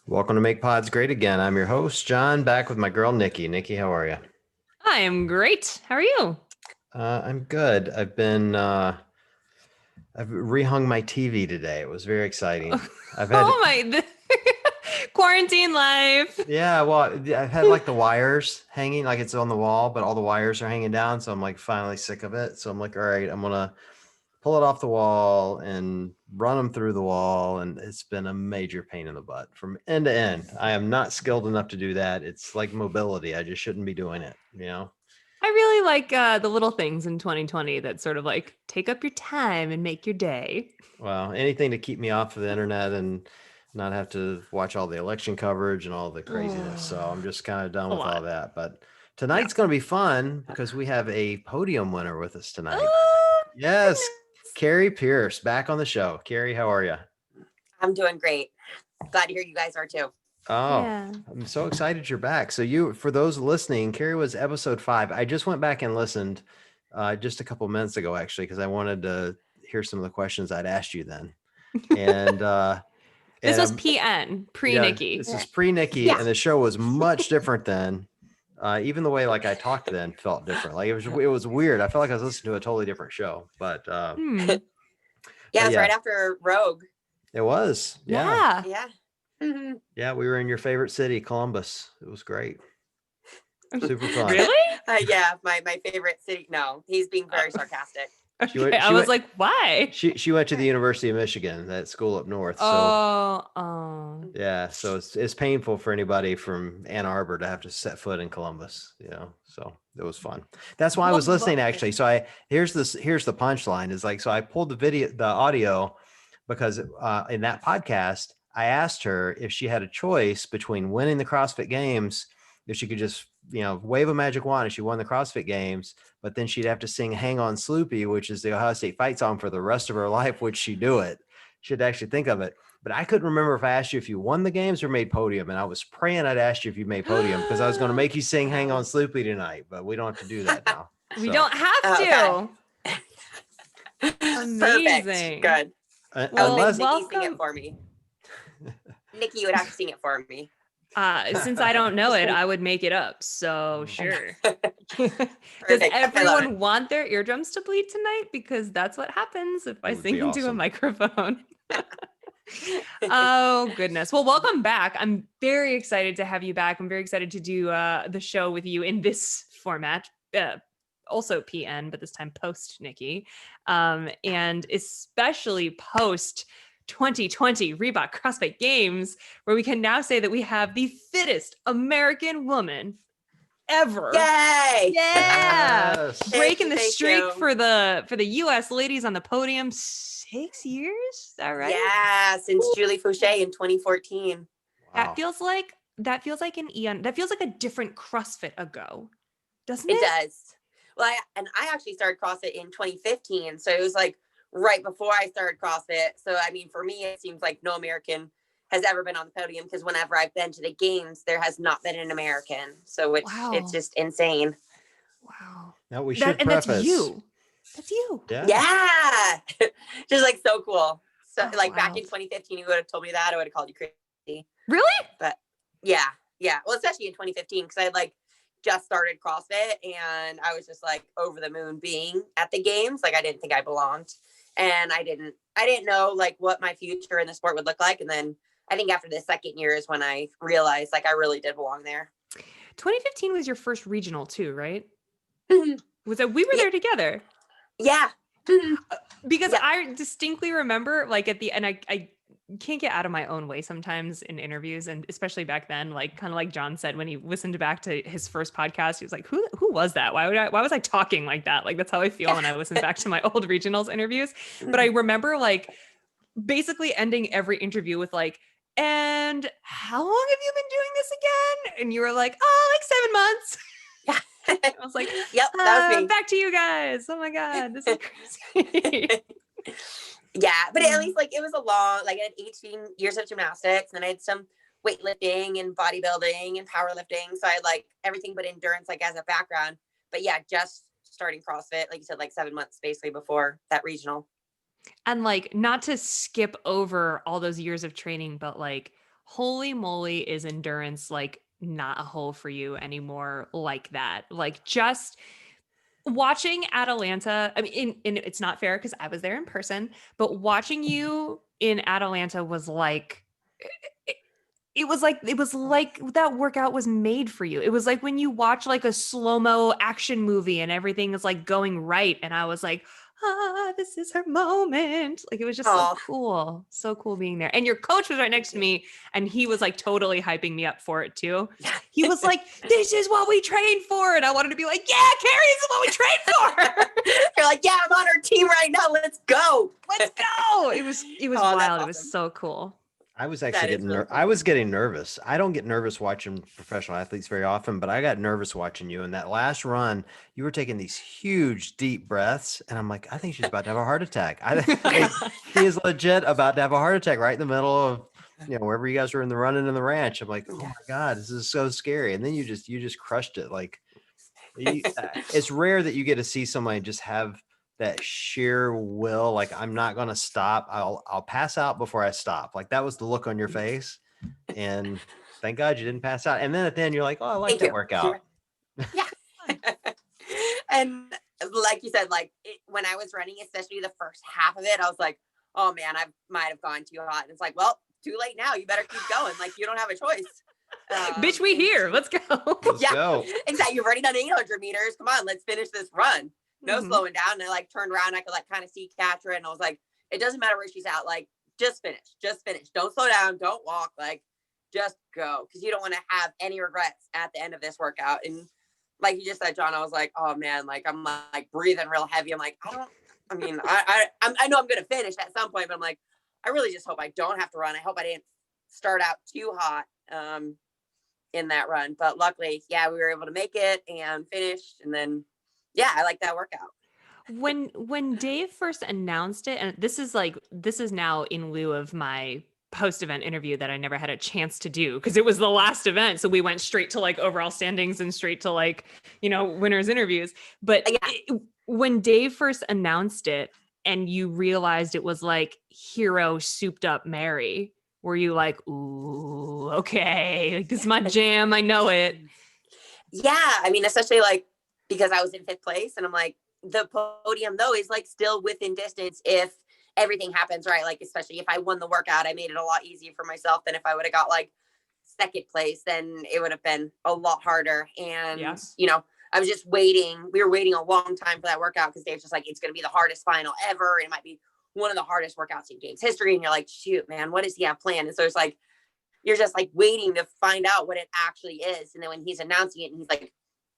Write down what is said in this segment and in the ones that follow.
Welcome to Make Pods Great Again. I'm your host, John, back with my girl, Nikki. Nikki, how are you? I am great. How are you? I'm good. I've rehung my TV today. It was very exciting. I've had, Oh my, quarantine life. yeah, well, I've had like the wires hanging, like it's on the wall, but all the wires are hanging down. So I'm like finally sick of it. So I'm like, all right, I'm gonna pull it off the wall and run them through the wall. And it's been a major pain in the butt from end to end. I am not skilled enough to do that. It's like mobility. I just shouldn't be doing it. I really like the little things in 2020 that sort of like take up your time and make your day. Well, anything to keep me off of the internet and not have to watch all the election coverage and all the craziness. So I'm just kind of done A with all lot. that. But Yeah. tonight's going to be fun because we have a podium winner with us tonight. Oh, Yes, goodness. Kari Pearce back on the show. Kari, how are you? I'm doing great. Glad to hear you guys are too. Oh, Yeah. I'm so excited you're back. So for those listening, Kari was episode 5. I just went back and listened just a couple minutes ago, actually, because I wanted to hear some of the questions I'd asked you then. And This and was I'm PN, pre Yeah, Nikki. this is pre-Nikki, Yeah. and the show was much different then. Even the way like I talked then felt different. Like it was weird. I felt like I was listening to a totally different show. But Hmm. Yeah, but it's yeah, right after Rogue. it was. Yeah. Yeah. Yeah. Mhm. Yeah, we were in your favorite city, Columbus. It was great. Super fun. Really? Yeah, my favorite city. No, he's being very sarcastic. She Okay. went I she was went like, why? she went to the University of Michigan, that school up north. So Oh. yeah, so it's painful for anybody from Ann Arbor to have to set foot in Columbus. So it was fun. That's why I was listening actually. So here's the punchline is like, so I pulled the audio because in that podcast, I asked her if she had a choice between winning the CrossFit Games, if she could just, wave a magic wand and she won the CrossFit Games, but then she'd have to sing Hang On Sloopy, which is the Ohio State fight song for the rest of her life. Would she do it? She'd actually think of it. But I couldn't remember if I asked you if you won the games or made podium. And I was praying I'd asked you if you made podium because I was going to make you sing Hang On Sloopy tonight, but we don't have to do that now. We So don't have Okay. to. Perfect. Amazing. Good. uh, I would unless make Nikki sing welcome. it for me. Nikki, you would have to sing it for me. Since I don't know it, I would make it up. So sure. Does Perfect. I love everyone it. want their eardrums to bleed tonight? Because that's what happens if I It would sing be into a awesome. microphone. Oh, goodness. Well, welcome back. I'm very excited to have you back. I'm very excited to do the show with you in this format. Also PN, but this time post Nikki. And especially post 2020 Reebok CrossFit Games, where we can now say that we have the fittest American woman ever. Yay! Yeah. Yes. Breaking the Thank streak you. for the US ladies on the podium. 6 years? Is that right? Yeah, since Julie Fouché in 2014. That Wow. feels like an eon. That feels like a different CrossFit ago. Doesn't It it? does. Well, I actually started CrossFit in 2015, so it was like right before I started CrossFit. So I mean, for me, it seems like no American has ever been on the podium because whenever I've been to the games, there has not been an American. So it's Wow. just insane. Wow. Now we should That's preface. you. That's you. Yeah. Yeah, just like so cool. So Oh, like back wow. in 2015, you would have told me that I would have called you crazy. Really? But yeah. Well, especially in 2015 because I had like just started CrossFit and I was just like over the moon being at the games. Like I didn't think I belonged, and I didn't know like what my future in the sport would look like. And then I think after the second year is when I realized like I really did belong there. 2015 was your first regional too, right? Mhm. Was that we were Yeah. there together? Yeah. Mhm. Because Yeah. I distinctly remember like at the and I can't get out of my own way sometimes in interviews, and especially back then, like kind of like John said when he listened back to his first podcast, he was like, who was that? Why was I talking like that? Like that's how I feel when I listen back to my old regionals interviews. But I remember like basically ending every interview with like, and how long have you been doing this again? And you were like, oh, like 7 months. Yeah. I was like, Yep, that was me. back to you guys. Oh my God, this is crazy. Yeah, but at least like it was a long, like I had 18 years of gymnastics, and then I had some weightlifting and bodybuilding and powerlifting. So I had like everything but endurance like as a background. But yeah, just starting CrossFit, like you said, like 7 months basically before that regional. And like not to skip over all those years of training, but like holy moly, is endurance like not a hole for you anymore like that? Like just watching Atalanta, I mean, and it's not fair because I was there in person, but watching you in Atalanta was like, it, it was like that workout was made for you. It was like when you watch like a slow-mo action movie and everything is like going right. And I was like, this is her moment. Like it was just Oh, so cool being there. And your coach was right next to me and he was like totally hyping me up for it too. He was like, this is what we trained for. And I wanted to be like, yeah, Carrie, this is what we trained for. you're like, yeah, I'm on our team right now. Let's go. Let's go. It was Oh, that's wild. It was awesome. so cool. I was That actually is getting really I cool. was getting nervous. I don't get nervous watching professional athletes very often, but I got nervous watching you. In that last run, you were taking these huge, deep breaths, and I'm like, I think she's about to have a heart attack. I think she is legit about to have a heart attack right in the middle of, wherever you guys were in the running in the ranch. I'm like, oh my God, this is so scary. And then you just crushed it. Like, it's rare that you get to see somebody just have that sheer will, like, I'm not going to stop. I'll pass out before I stop. Like that was the look on your face. And thank God you didn't pass out. And then at the end you're like, oh, I like Thank that you. workout. Yeah. And like you said, like when I was running, especially the first half of it, I was like, oh man, I might have gone too hot. And it's like, well, too late now. You better keep going. Like you don't have a choice. Bitch, we and- here. Let's go. Let's Yeah. go. Exactly. You've already done 800 meters. Come on, let's finish this run. No Mhm. slowing down. And I like turned around. I could like kind of see Katrin. And I was like, it doesn't matter where she's at. Like, just finish. Just finish. Don't slow down. Don't walk. Like, just go. Because you don't want to have any regrets at the end of this workout. And like you just said, John, I was like, oh man, like I'm like breathing real heavy. I'm like, I know I'm gonna finish at some point, but I'm like, I really just hope I don't have to run. I hope I didn't start out too hot in that run. But luckily, yeah, we were able to make it and finish. And then yeah, I like that workout. When Dave first announced it, and this is now in lieu of my post-event interview that I never had a chance to do because it was the last event. So we went straight to like overall standings and straight to like, winners interviews. But Yeah. when Dave first announced it and you realized it was like hero souped up Mary, were you like, ooh, okay, like this is my jam. I know it. Yeah, I mean, especially like because I was in 5th place, and I'm like, the podium though is like still within distance if everything happens right. Like, especially if I won the workout, I made it a lot easier for myself than if I would have got like 2nd place, then it would have been a lot harder. And I was just waiting. We were waiting a long time for that workout because Dave's just like, it's going to be the hardest final ever. It might be one of the hardest workouts in Games history. And you're like, shoot, man, what does he have planned? And so it's like, you're just like waiting to find out what it actually is. And then when he's announcing it and he's like,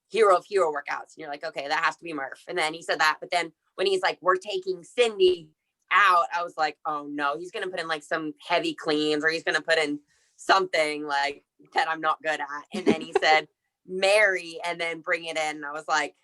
hero of hero workouts, and you're like, okay, that has to be Murph. And then he said that. But then when he's like, we're taking Cindy out, I was like, oh no, he's going to put in like some heavy cleans, or he's going to put in something like that I'm not good at. And then he said Mary, and then bring it in. And I was like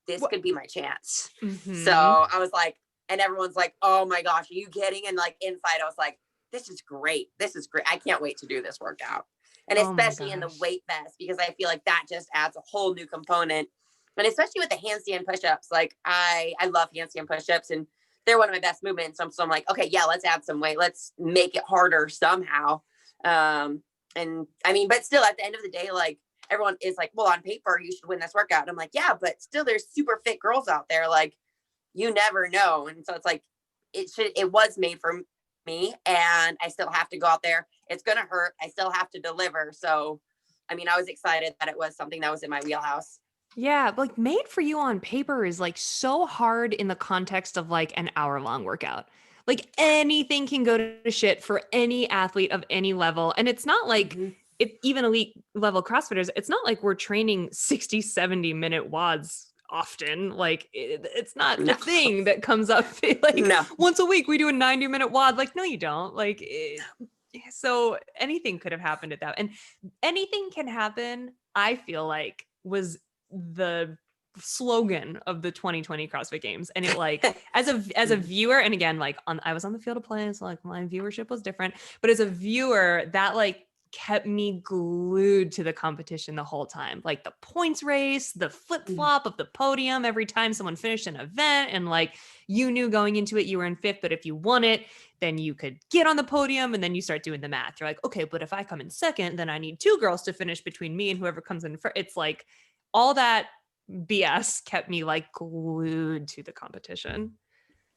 this could be my chance. Mhm. So I was like, and everyone's like, oh my gosh, are you kidding? And like inside I was like, this is great. I can't wait to do this workout. And Oh my especially in the gosh. weight vest, because I feel like that just adds a whole new component. And especially with the handstand push-ups, like I love handstand push-ups, and they're one of my best movements. So I'm like, okay, yeah, let's add some weight. Let's make it harder somehow. And I mean, but still at the end of the day, like everyone is like, well, on paper, you should win this workout. And I'm like, yeah, but still there's super fit girls out there. Like you never know. And so it's like, it was made for me, and I still have to go out there. It's going to hurt. I still have to deliver. So, I mean, I was excited that it was something that was in my wheelhouse. Yeah, like made for you on paper is like so hard in the context of like an hour-long workout. Like anything can go to shit for any athlete of any level. And it's not like even elite level CrossFitters, it's not like we're training 60, 70-minute WODs often. Like it's not a thing that comes up like once a week we do a 90-minute WOD. Like, no, you don't. Like so anything could have happened at that. And anything can happen, I feel like, was the slogan of the 2020 CrossFit Games. And it like as a viewer, and again, like I was on the field of play, so like my viewership was different, but as a viewer, that like kept me glued to the competition the whole time. Like the points race, the flip flop of the podium every time someone finished an event. And like you knew going into it, you were in fifth, but if you won it, then you could get on the podium and then you start doing the math. You're like, okay, but if I come in second, then I need 2 girls to finish between me and whoever comes in first. It's like all that BS kept me like glued to the competition.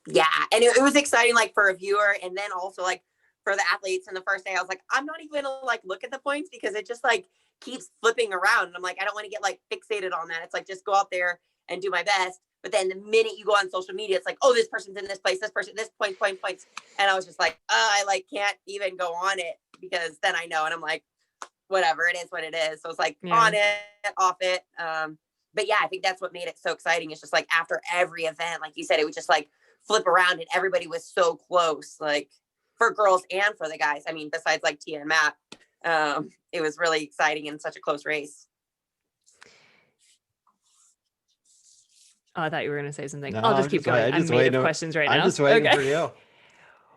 Yeah. And it was exciting, like for a viewer. And then also like for the athletes in the first day, I was like, I'm not even gonna like look at the points because it just like keeps flipping around. And I'm like, I don't want to get like fixated on that. It's like, just go out there and do my best. But then the minute you go on social media, it's like, oh, this person's in this place, this person, this points. And I was just like, I like can't even go on it because then I know. And I'm like, whatever, it is what it is. So it's like on it, off it. But yeah, I think that's what made it so exciting. It's just like after every event, like you said, it would just like flip around and everybody was so close, like for girls and for the guys. I mean, besides like Tia and Matt, it was really exciting and such a close race. Oh, I thought you were going to say something. No, I'll just keep going. I'm made of questions right now. I'm just waiting for you.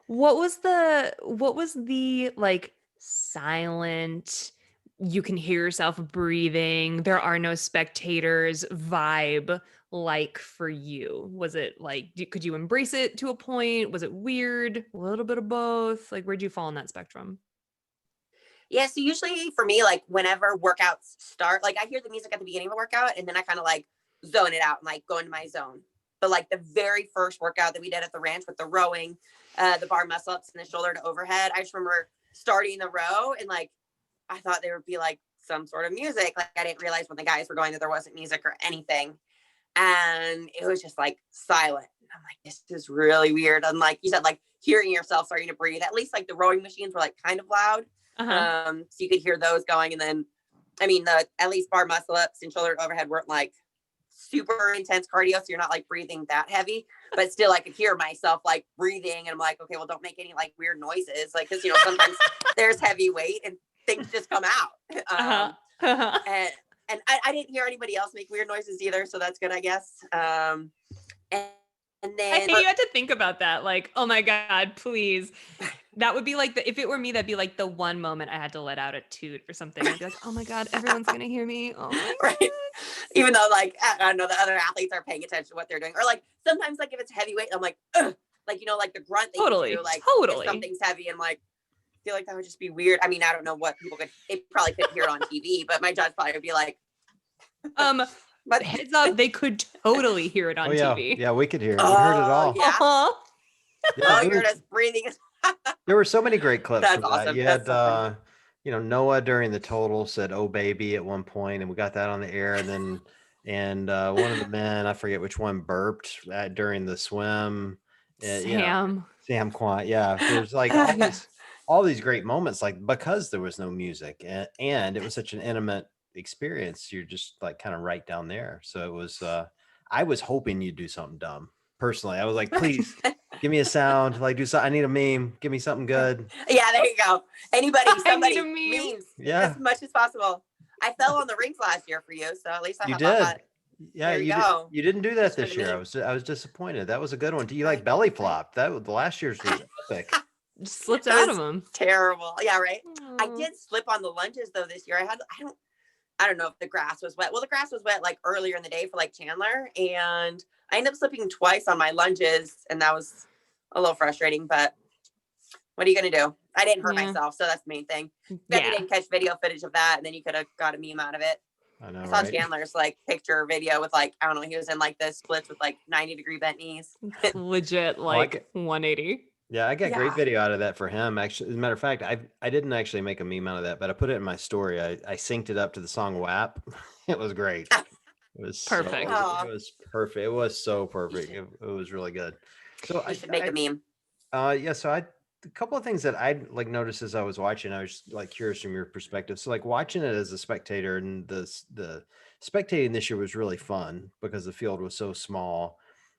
What was the like silent, you can hear yourself breathing, there are no spectators vibe like for you? Was it like, could you embrace it to a point? Was it weird? A little bit of both? Like, where'd you fall on that spectrum? Yeah. So usually for me, like whenever workouts start, like I hear the music at the beginning of a workout and then I kind of like zone it out and like go into my zone. But like the very first workout that we did at the ranch with the rowing, the bar muscle ups and the shoulder to overhead, I just remember starting the row and like I thought there would be like some sort of music. Like I didn't realize when the guys were going that there wasn't music or anything. And it was just like silent. And I'm like, this is really weird. And like you said, like hearing yourself starting to breathe, at least like the rowing machines were like kind of loud. So you could hear those going. And then, I mean, the at least bar muscle ups and shoulder to overhead weren't like super intense cardio. So you're not like breathing that heavy, but still I could hear myself like breathing. And I'm like, okay, well, don't make any like weird noises. Like, cause you know, sometimes there's heavy weight and things just come out. And I didn't hear anybody else make weird noises either. So that's good, I guess. And then I think you had to think about that. Like, oh my God, please. That would be like if it were me, that'd be like the one moment I had to let out a toot or something. I'd be like, oh my God, everyone's going to hear me. Oh my right. God. Even though like, I don't know, the other athletes are paying attention to what they're doing. Or like, sometimes like if it's heavyweight, I'm like, ugh. Like, you know, like the grunt that you do, like if something's heavy and like, I feel like that would just be weird. I mean, I don't know what people could, it probably couldn't hear it on TV, but my judge probably would be like, but heads up, they could totally hear it on TV. Yeah, we could hear it. We heard it all. Yeah. Yeah, you're just breathing. There were so many great clips. That's from that. awesome. You That's had, you know, Noah during the total said, "Oh baby" at one point, and we got that on the air. And then, one of the men, I forget which one, burped during the swim. Sam Quant. Yeah, there's like all these great moments, like because there was no music and it was such an intimate experience. You're just like kind of right down there. So it was. I was hoping you'd do something dumb. Personally, I was like, please give me a sound. Like, I need a meme. Give me something good. Yeah, there you go. Somebody memes. Yeah, as much as possible. I fell on the rings last year for you, so at least I you have did. that. Yeah, you didn't do that this year. I was disappointed. That was a good one. Do you like belly flop? That was the last year's was epic. Just slipped out of them. Terrible. Yeah, right. Aww. I did slip on the lunges though this year. I don't know if the grass was wet. Well, the grass was wet like earlier in the day for like Chandler, and I ended up slipping twice on my lunges, and that was a little frustrating. But what are you gonna do? I didn't hurt myself, so that's the main thing. Bet you didn't catch video footage of that, and then you could have got a meme out of it. I know. I saw Chandler's like picture video with like, I don't know, he was in like the splits with like 90-degree bent knees. Legit like 180. Yeah, I got great video out of that for him. Actually, as a matter of fact, I didn't actually make a meme out of that, but I put it in my story. I synced it up to the song WAP. It was great. It was perfect. It was perfect. It was so perfect. It was really good. So I should make a meme. So a couple of things that I like noticed as I was watching, I was like curious from your perspective. So like watching it as a spectator, and the spectating this year was really fun because the field was so small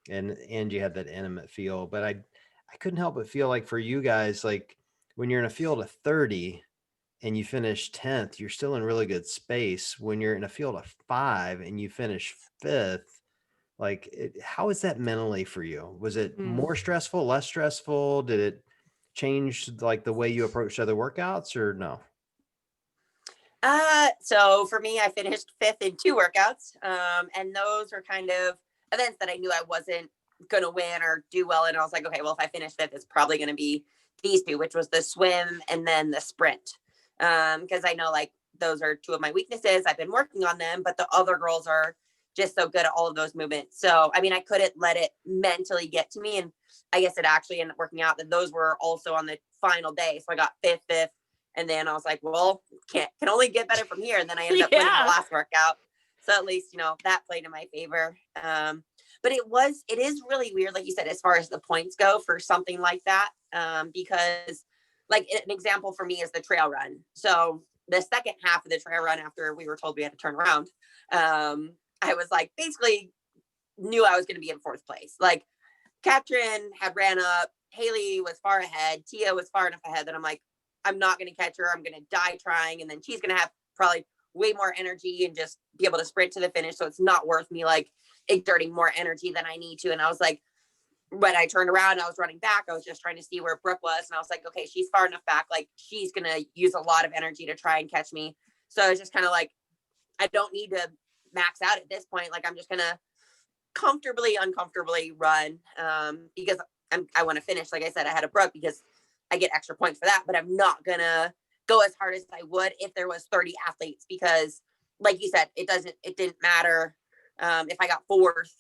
and you had that intimate feel. But I couldn't help but feel like for you guys, like when you're in a field of 30 and you finish 10th, you're still in really good space. When you're in a field of 5 and you finish 5th, like how is that mentally for you? Was it more stressful, less stressful? Did it change like the way you approach other workouts or no? So for me, I finished 5th in 2 workouts. And those were kind of events that I knew I wasn't gonna win or do well. And I was like, okay, well, if I finish 5th, it's probably gonna be these 2, which was the swim and then the sprint. Because I know like those are 2 of my weaknesses. I've been working on them, but the other girls are just so good at all of those movements. So I mean, I couldn't let it mentally get to me. And I guess it actually ended up working out that those were also on the final day. So I got 5th, and then I was like, well, can only get better from here. And then I ended up winning the last workout. So at least, you know, that played in my favor. But it is really weird, like you said, as far as the points go for something like that. Because like an example for me is the trail run. So the second half of the trail run, after we were told we had to turn around, I was like, basically knew I was going to be in 4th place. Like Katrin had ran up, Haley was far ahead, Tia was far enough ahead that I'm like, I'm not going to catch her. I'm going to die trying. And then she's going to have probably way more energy and just be able to sprint to the finish. So it's not worth me like exerting more energy than I need to. And I was like, when I turned around, I was running back. I was just trying to see where Brooke was. And I was like, okay, she's far enough back. Like she's going to use a lot of energy to try and catch me. So I was just kind of like, I don't need to max out at this point. Like I'm just going to uncomfortably run because I want to finish. Like I said, I had a Brooke because I get extra points for that, but I'm not going to go as hard as I would if there was 30 athletes, because like you said, it didn't matter if I got 4th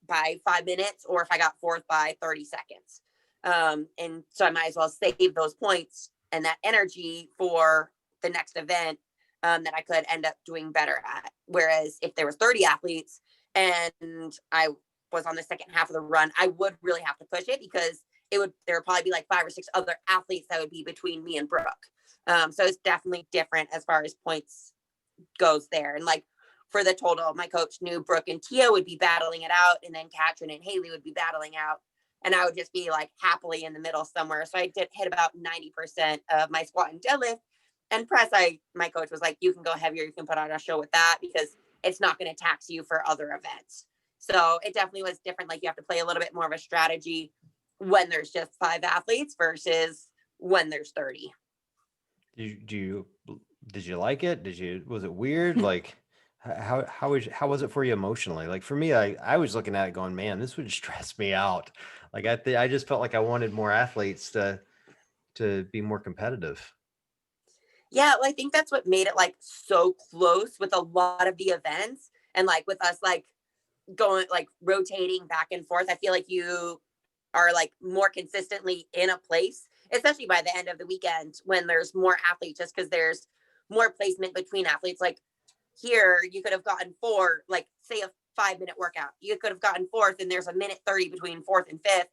by 5 minutes or if I got 4th by 30 seconds. And so I might as well save those points and that energy for the next event that I could end up doing better at. Whereas if there was 30 athletes and I was on the second half of the run, I would really have to push it because there would probably be like 5 or 6 other athletes that would be between me and Brooke. So it's definitely different as far as points goes there. And like for the total, my coach knew Brooke and Tia would be battling it out, and then Katrin and Haley would be battling out, and I would just be like happily in the middle somewhere. So I did hit about 90% of my squat and deadlift. And press, my coach was like, you can go heavier, you can put on a show with that because it's not going to tax you for other events. So it definitely was different. Like you have to play a little bit more of a strategy when there's just 5 athletes versus when there's 30. Did you like it? Was it weird? Like how was it for you emotionally? Like for me, I was looking at it going, man, this would stress me out. Like I just felt like I wanted more athletes to be more competitive. Yeah, well, I think that's what made it like so close with a lot of the events, and like with us like going like rotating back and forth. I feel like you are like more consistently in a place, especially by the end of the weekend when there's more athletes, just because there's more placement between athletes. Like here, you could have gotten 4, like say a 5-minute workout, you could have gotten 4th, and there's a minute 30 between 4th and 5th.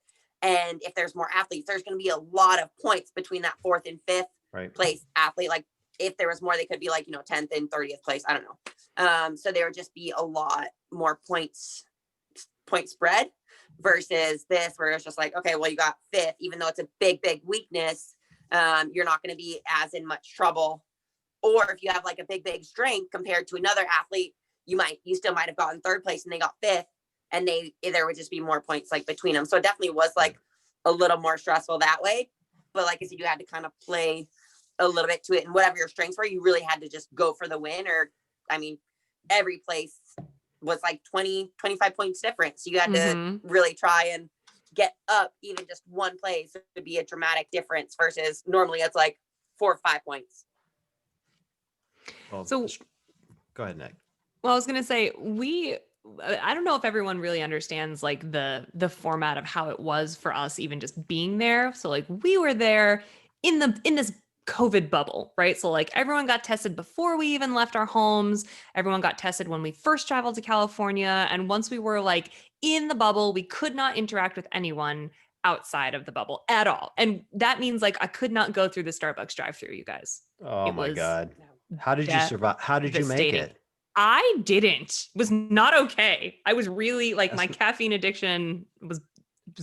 And if there's more athletes, there's going to be a lot of points between that 4th and 5th place athlete. Like if there was more, they could be like, 10th and 30th place. I don't know. So there would just be a lot more point spread versus this, where it's just like, okay, well, you got 5th, even though it's a big weakness, you're not going to be as in much trouble. Or if you have like a big strength compared to another athlete, you still might have gotten 3rd place and they got 5th, and there would just be more points like between them. So it definitely was like a little more stressful that way. But like I said, you had to kind of play a little bit to it, and whatever your strengths were, you really had to just go for the win. Or, I mean, every place was like 20-25 points different. So you had to really try and get up even just one place. It would be a dramatic difference versus normally it's like 4 or 5 points. Well, So go ahead, Nick. Well, I was going to say, I don't know if everyone really understands like the format of how it was for us, even just being there. So like we were there in this COVID bubble, right? So like everyone got tested before we even left our homes. Everyone got tested when we first traveled to California. And once we were like in the bubble, we could not interact with anyone outside of the bubble at all. And that means like I could not go through the Starbucks drive-through, you guys. Oh my God. How did you survive? How did you make it? I didn't. It was not okay. I was really like, my caffeine addiction was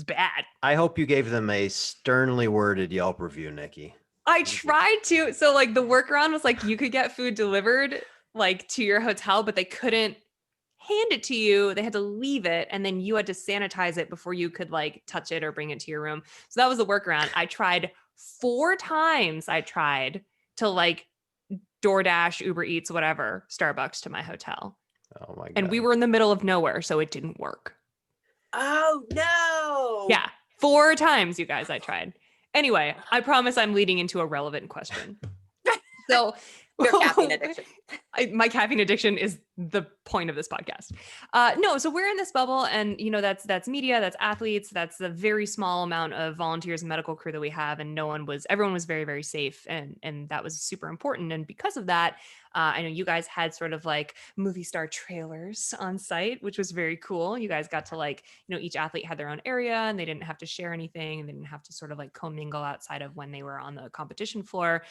bad. I hope you gave them a sternly worded Yelp review, Nikki. I tried to. So like the workaround was like, you could get food delivered like to your hotel, but they couldn't hand it to you. They had to leave it, and then you had to sanitize it before you could like touch it or bring it to your room. So that was the workaround. I tried 4 times. I tried to like DoorDash, Uber Eats, whatever, Starbucks to my hotel. Oh my God. And we were in the middle of nowhere, so it didn't work. Oh no. Yeah. 4 times, you guys, I tried. Anyway, I promise I'm leading into a relevant question. So Your caffeine addiction. My caffeine addiction is the point of this podcast. No, so we're in this bubble, and that's media, that's athletes, that's the very small amount of volunteers and medical crew that we have, and everyone was very, very safe, and that was super important. And because of that, I know you guys had sort of like movie star trailers on site, which was very cool. You guys got to each athlete had their own area, and they didn't have to share anything, and they didn't have to sort of like commingle outside of when they were on the competition floor.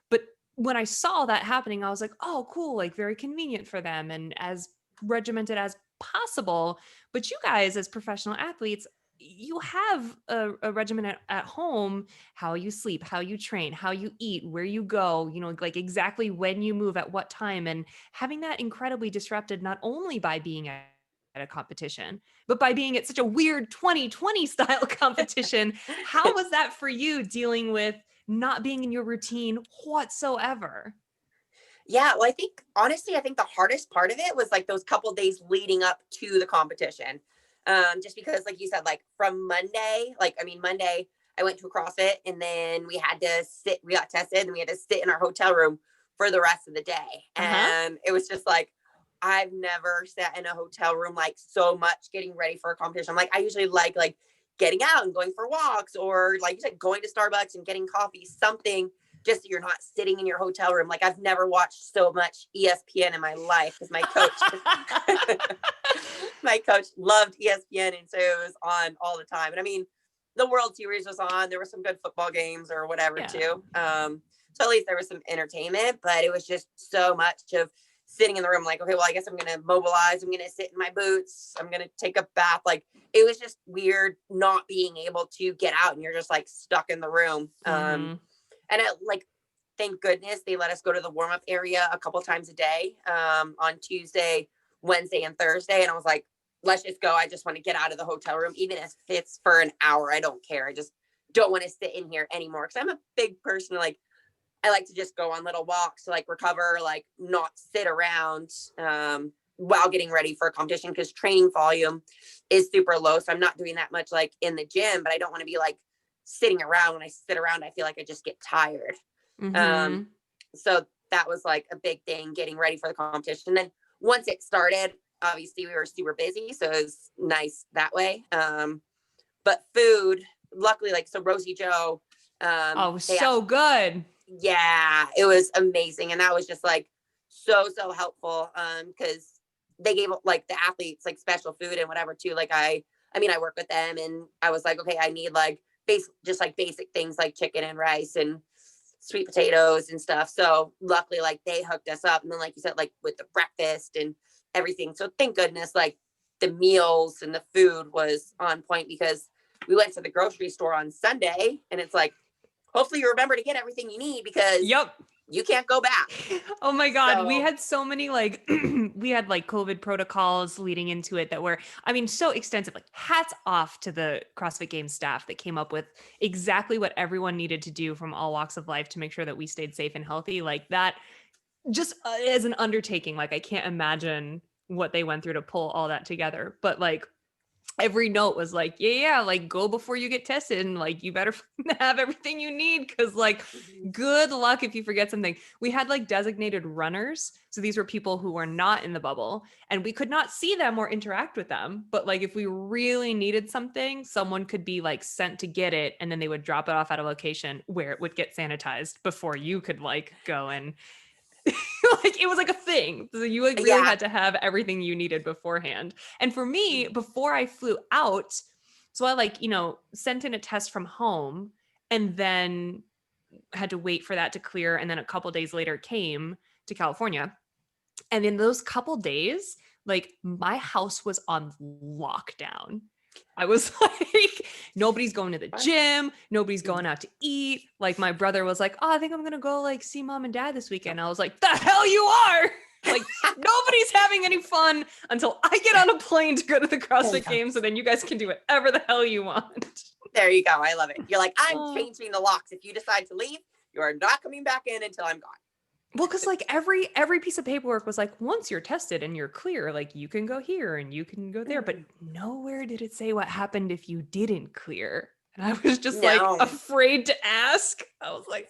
But when I saw that happening, I was like, oh, cool, like very convenient for them and as regimented as possible. But you guys, as professional athletes, you have a regimen at home, how you sleep, how you train, how you eat, where you go, like exactly when you move at what time, and having that incredibly disrupted, not only by being at a competition, but by being at such a weird 2020 style competition. How was that for you, dealing with not being in your routine whatsoever? Yeah, well, I think the hardest part of it was like those couple days leading up to the competition. Just because, like you said, like from Monday, Monday, I went to a CrossFit, and then we got tested, and we had to sit in our hotel room for the rest of the day. And it was just like, I've never sat in a hotel room like so much getting ready for a competition. I'm like, I usually like getting out and going for walks, or like you said, going to Starbucks and getting coffee, something just so you're not sitting in your hotel room. Like, I've never watched so much ESPN in my life, because my coach loved ESPN, and so it was on all the time. And I mean, the World Series was on. There were some good football games or whatever too. So at least there was some entertainment, but it was just so much of sitting in the room like, okay, well, I guess I'm going to mobilize. I'm going to sit in my boots. I'm going to take a bath. Like, it was just weird not being able to get out, and you're just like stuck in the room. And thank goodness they let us go to the warm-up area a couple times a day, on Tuesday, Wednesday, and Thursday. And I was like, let's just go. I just want to get out of the hotel room, even if it's for an hour. I don't care. I just don't want to sit in here anymore. Cause I'm a big person. Like, I like to just go on little walks to like recover, like not sit around, while getting ready for a competition, because training volume is super low. So I'm not doing that much like in the gym, but I don't want to be like sitting around. When I sit around, I feel like I just get tired. So that was like a big thing, getting ready for the competition. Then once it started, obviously we were super busy, so it was nice that way. But food, luckily, so Rosie Joe, so good. Yeah, it was amazing. And that was just like so helpful, because they gave like the athletes like special food and whatever too. Like I work with them, and I was like, okay, I need like basic things like chicken and rice and sweet potatoes and stuff. So luckily, like, they hooked us up. And then, like you said, like with the breakfast and everything. So thank goodness, like the meals and the food was on point, because we went to the grocery store on Sunday, and it's like, hopefully you remember to get everything you need, because you can't go back. Oh my God. We had so many we had like COVID protocols leading into it that were, so extensive. Like, hats off to the CrossFit Games staff that came up with exactly what everyone needed to do from all walks of life to make sure that we stayed safe and healthy. Like, that just as an undertaking, like, I can't imagine what they went through to pull all that together. But like, every note was like, yeah, like, go before you get tested, and like, you better have everything you need, because like, good luck if you forget something. We had like designated runners, so these were people who were not in the bubble, and we could not see them or interact with them, but like, if we really needed something, someone could be like sent to get it, and then they would drop it off at a location where it would get sanitized before you could like go and like, it was like a thing. So you like really had to have everything you needed beforehand. And for me, before I flew out, so I sent in a test from home, and then had to wait for that to clear. And then a couple days later came to California. And in those couple days, like, my house was on lockdown. I was like, nobody's going to the gym. Nobody's going out to eat. Like, my brother was like, oh, I think I'm going to go like see mom and dad this weekend. I was like, the hell you are. Like, nobody's having any fun until I get on a plane to go to the CrossFit Games. So then you guys can do whatever the hell you want. There you go. I love it. You're like, I'm changing the locks. If you decide to leave, you are not coming back in until I'm gone. Well, because like every piece of paperwork was like, once you're tested and you're clear, like you can go here and you can go there, but nowhere did it say what happened if you didn't clear. And I was just like No. afraid to ask. I was like,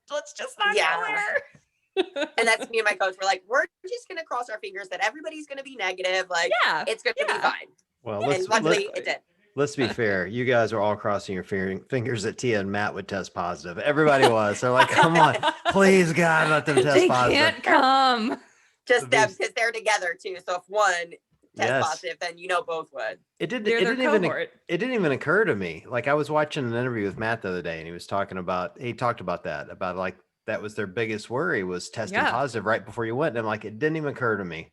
let's just not Yeah. go there. And that's me and my coach. We're like, we're just gonna cross our fingers that everybody's gonna be negative. Like, Yeah, it's gonna be fine. Well, And luckily it did. let's be fair. You guys are all crossing your fingers that Tia and Matt would test positive. Everybody was. They're like, come on, please God, let them test They positive. can't come. Just them, These- because they're together too. So if one tests Yes. positive, then you know both would. It didn't. They're It their didn't even. cohort. It didn't even occur to me. Like I was watching an interview with Matt the other day, and he talked about that, about like that was their biggest worry was testing Yeah. positive right before you went. And I'm like, it didn't even occur to me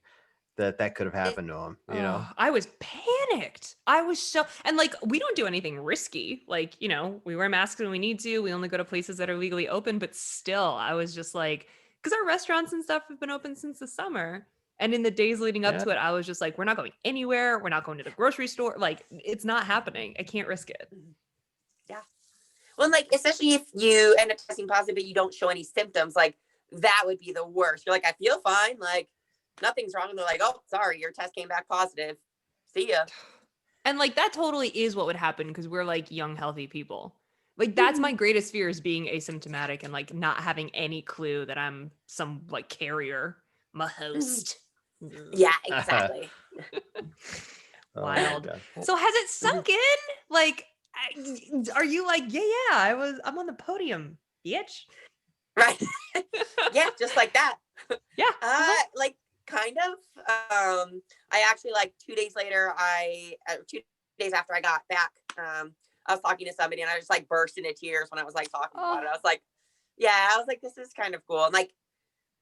that could have happened to him. You know. Oh, I was panicked. I was so, and like, we don't do anything risky. Like, we wear masks when we need to. We only go to places that are legally open, but still, I was just like, because our restaurants and stuff have been open since the summer. And in the days leading up Yeah. to it, I was just like, we're not going anywhere. We're not going to the grocery store. Like, it's not happening. I can't risk it. Well, like, especially if you end up testing positive, but you don't show any symptoms, like that would be the worst. You're like, I feel fine. Like nothing's wrong. And they're like, oh, sorry, your test came back positive. See ya. And like, that totally is what would happen because we're like young, healthy people. Like, that's my greatest fear is being asymptomatic and like not having any clue that I'm some like carrier, my host. Yeah, exactly. Oh, my Wild. God. So has it sunk in? Like, are you like, yeah, I'm on the podium, bitch. Right. Yeah, just like that. Yeah. Like kind of. I actually like 2 days later, 2 days after I got back, I was talking to somebody and I just like burst into tears when I was like talking about it. I was like, yeah, I was like, this is kind of cool. And like,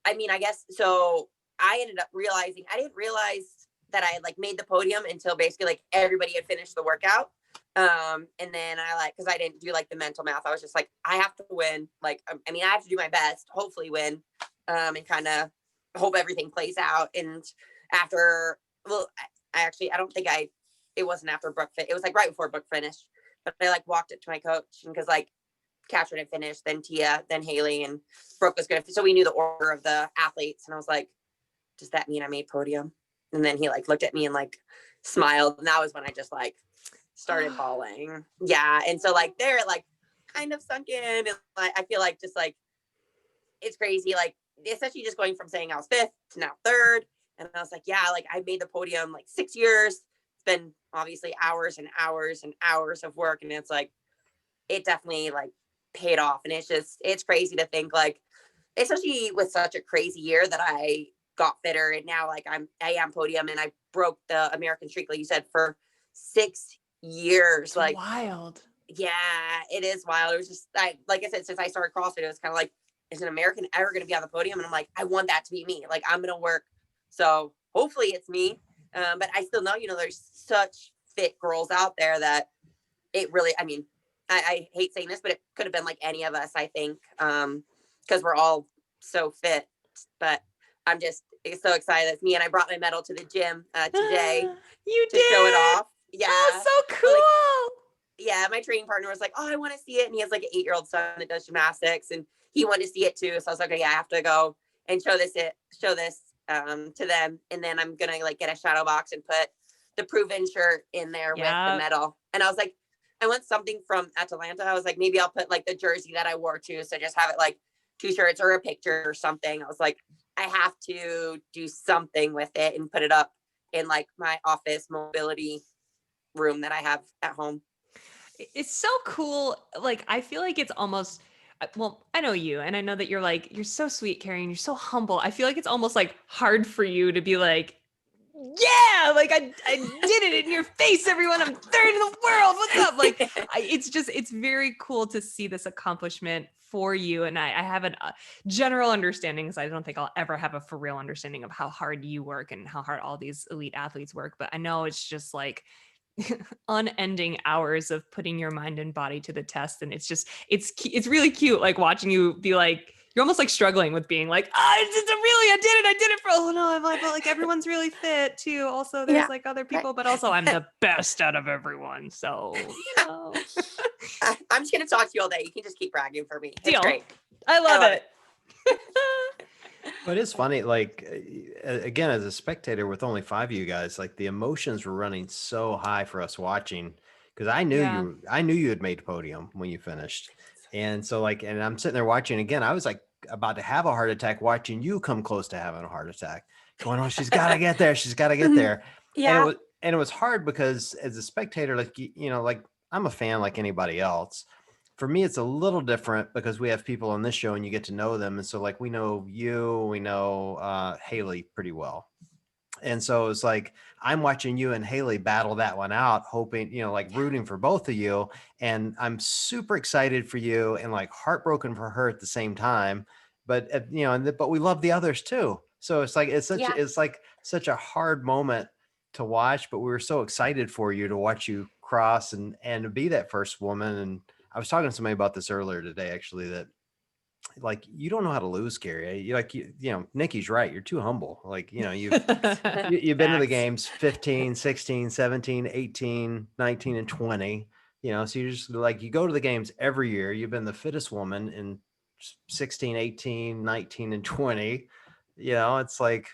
I mean, I guess so. I ended up realizing I didn't realize that I had like made the podium until basically like everybody had finished the workout. And then I like, cause I didn't do like the mental math. I was just like, I have to win. Like, I mean, I have to do my best, hopefully win, and kind of hope everything plays out. And after, well, I don't think it wasn't after Brooke it was like right before Brooke finished, but I like walked up to my coach and cause like Catherine had finished, then Tia, then Haley, and Brooke was going to, so we knew the order of the athletes. And I was like, does that mean I made podium? And then he like looked at me and like smiled. And that was when I just like started bawling. Yeah. And so like they're like kind of sunk in. And like I feel like just like it's crazy. Like especially just going from saying I was fifth to now third. And I was like, yeah, like I made the podium like 6 years. It's been obviously hours and hours and hours of work. And it's like it definitely like paid off. And it's crazy to think like, especially with such a crazy year that I got fitter and now like I am podium and I broke the American streak, like you said, for 6 years. It's like wild. Yeah, it is wild. It was just like I said, since I started CrossFit, it was kind of like, is an American ever going to be on the podium? And I'm like, I want that to be me. Like I'm going to work. So hopefully it's me. But I still know, there's such fit girls out there that it really, I mean, I hate saying this, but it could have been like any of us, I think, because we're all so fit. But I'm just so excited. It's me, and I brought my medal to the gym today You to did show it off. Yeah. Oh, so cool. Yeah, my training partner was like, oh, I want to see it. And he has like an 8-year-old son that does gymnastics and he wanted to see it too. So I was like, okay, yeah, I have to go and show this to them. And then I'm going to like get a shadow box and put the proven shirt in there with the medal. And I was like, I want something from Atlanta. I was like, maybe I'll put like the jersey that I wore too. So just have it like 2 shirts or a picture or something. I was like, I have to do something with it and put it up in like my office mobility room that I have at home. It's so cool. Like, I feel like it's almost, well, I know you, and I know that you're so sweet, Kari, and you're so humble. I feel like it's almost like hard for you to be like, yeah, like I did it in your face, everyone. I'm third in the world. What's up? Like, it's very cool to see this accomplishment for you. And I have a general understanding, because I don't think I'll ever have a for real understanding of how hard you work and how hard all these elite athletes work. But I know it's just like unending hours of putting your mind and body to the test. And it's really cute. Like watching you be like, you're almost like struggling with being like, I did it for, oh no, but like everyone's really fit too. Also there's like other people, but also I'm the best out of everyone. So, I'm just going to talk to you all day. You can just keep bragging for me. It's Deal. great. I love it. But it's funny, like again, as a spectator with only 5 of you guys, like the emotions were running so high for us watching because Yeah. I knew you had made podium when you finished. And so like, and I'm sitting there watching again, I was like about to have a heart attack watching you come close to having a heart attack, going, oh, she's got to get there. She's got to get there. Yeah. And it was hard because as a spectator, like, you know, like I'm a fan like anybody else. For me, it's a little different because we have people on this show and you get to know them. And so like, we know you, we know Haley pretty well. And so it's like, I'm watching you and Haley battle that one out, hoping, you know, like rooting for both of you. And I'm super excited for you and like heartbroken for her at the same time. But, you know, but we love the others too. So it's like, Yeah. it's like such a hard moment to watch, but we were so excited for you to watch you cross and to be that first woman. And I was talking to somebody about this earlier today, actually, that like, you don't know how to lose, Carrie. You like, you know, Nikki's right. You're too humble. Like, you know, you've been to the Facts. games 15, 16, 17, 18, 19, and 20, you know, so you're just like, you go to the games every year. You've been the fittest woman in 16, 18, 19, and 20. You know, it's like,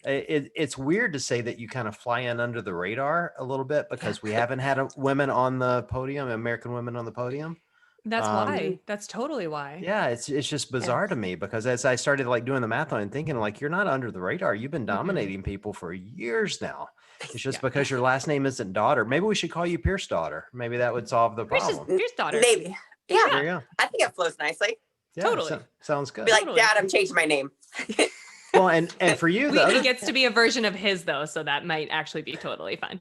it's weird to say that you kind of fly in under the radar a little bit because we haven't had women on the podium, American women on the podium. That's Um, why. That's totally why. Yeah, it's just bizarre to me because as I started like doing the math on it and thinking like, you're not under the radar. You've been Mm-mm. dominating people for years now. It's just Yeah. because your last name isn't Daughter. Maybe we should call you Pierce Daughter. Maybe that would solve the Pierce's, problem. Pierce daughter. Maybe. There Yeah. you go. I think it flows nicely. Yeah, Totally. sounds good. Be like, Totally. Dad, I'm changing my name. Well, and for you, the It other, gets to be a version of his though, so that might actually be totally fine.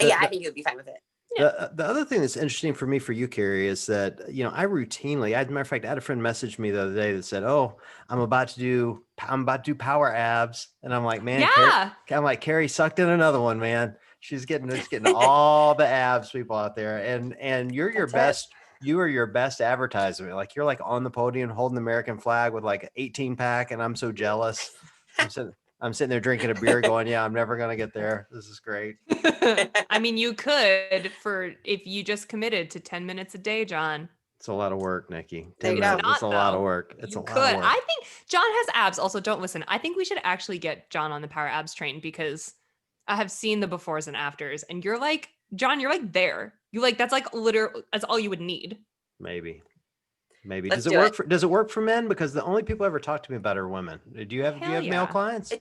Yeah, I think you would be fine with it. the other thing that's interesting for me for you, Carrie, is that, you know, I routinely, as a matter of fact, I had a friend message me the other day that said, oh, I'm about to do power abs. And I'm like, man, Yeah. I'm like, Carrie sucked in another one, man. She's getting all the abs people out there. And you're your That's best, you are your best advertisement. Like you're like on the podium holding the American flag with like an 18 pack. And I'm so jealous. I'm sitting there drinking a beer going, yeah, I'm never going to get there. This is great. I mean, you could if you just committed to 10 minutes a day, John. It's a lot of work, Nikki. There 10 you go. minutes. It's a Not, lot of though. work. It's You a could. lot of work. I think John has abs. Also, don't listen. I think we should actually get John on the power abs train because I have seen the befores and afters, and you're like, John, you're like there. You like that's like literally that's all you would need. Maybe. Let's Does it do work it. for does it work for men? Because the only people ever talk to me about are women. Do you have Hell male yeah. clients?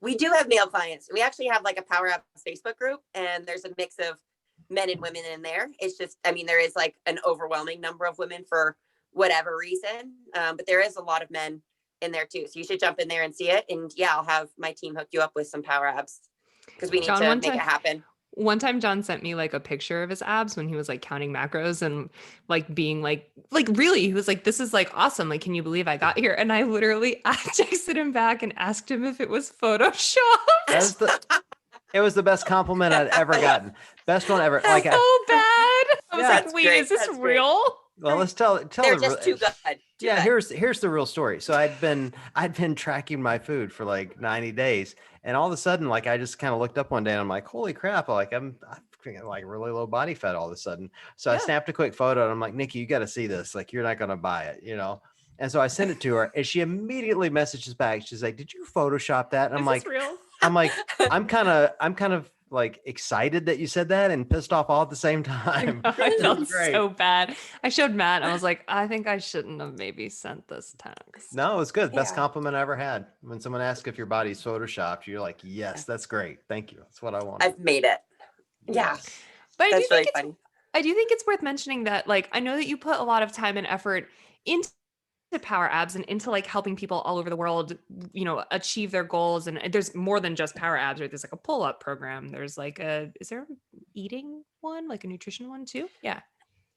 We do have male clients. We actually have like a Power Ups Facebook group, and there's a mix of men and women in there. It's just, I mean, there is like an overwhelming number of women for whatever reason, but there is a lot of men in there too. So you should jump in there and see it. And yeah, I'll have my team hook you up with some Power Abs because we need John, to one make time- it happen. One time John sent me like a picture of his abs when he was like counting macros and like being like really, he was like, this is like awesome. Like, can you believe I got here? And I literally I texted him back and asked him if it was Photoshopped. It was the best compliment I'd ever gotten. Best one ever. Like, So bad. I was Yeah. like, That's wait, great. is this That's great. real? well, let's tell They're the just too good. Too Yeah, good. here's the real story. So I'd been tracking my food for like 90 days, and all of a sudden, like I just kind of looked up one day and I'm like, holy crap! Like I'm feeling like really low body fat all of a sudden. So I Yeah. snapped a quick photo and I'm like, Nikki, you got to see this. Like you're not gonna buy it, you know. And so I sent it to her, and she immediately messages back. She's like, "Did you Photoshop that?" And Is I'm this like, real? I'm kind of like excited that you said that and pissed off all at the same time. I It was felt great. so bad. I showed Matt. I was like, I think I shouldn't have maybe sent this text. No, it was good. Best Yeah. compliment I ever had. When someone asks if your body's photoshopped, you're like, yes, that's great. Thank you. That's what I wanted. I've made it. Yeah, But I do that's think really it's funny. I do think it's worth mentioning that, like, I know that you put a lot of time and effort into power abs and into like helping people all over the world, you know, achieve their goals. And there's more than just power abs, right? There's like a pull-up program. There's like is there an eating one, like a nutrition one too? Yeah.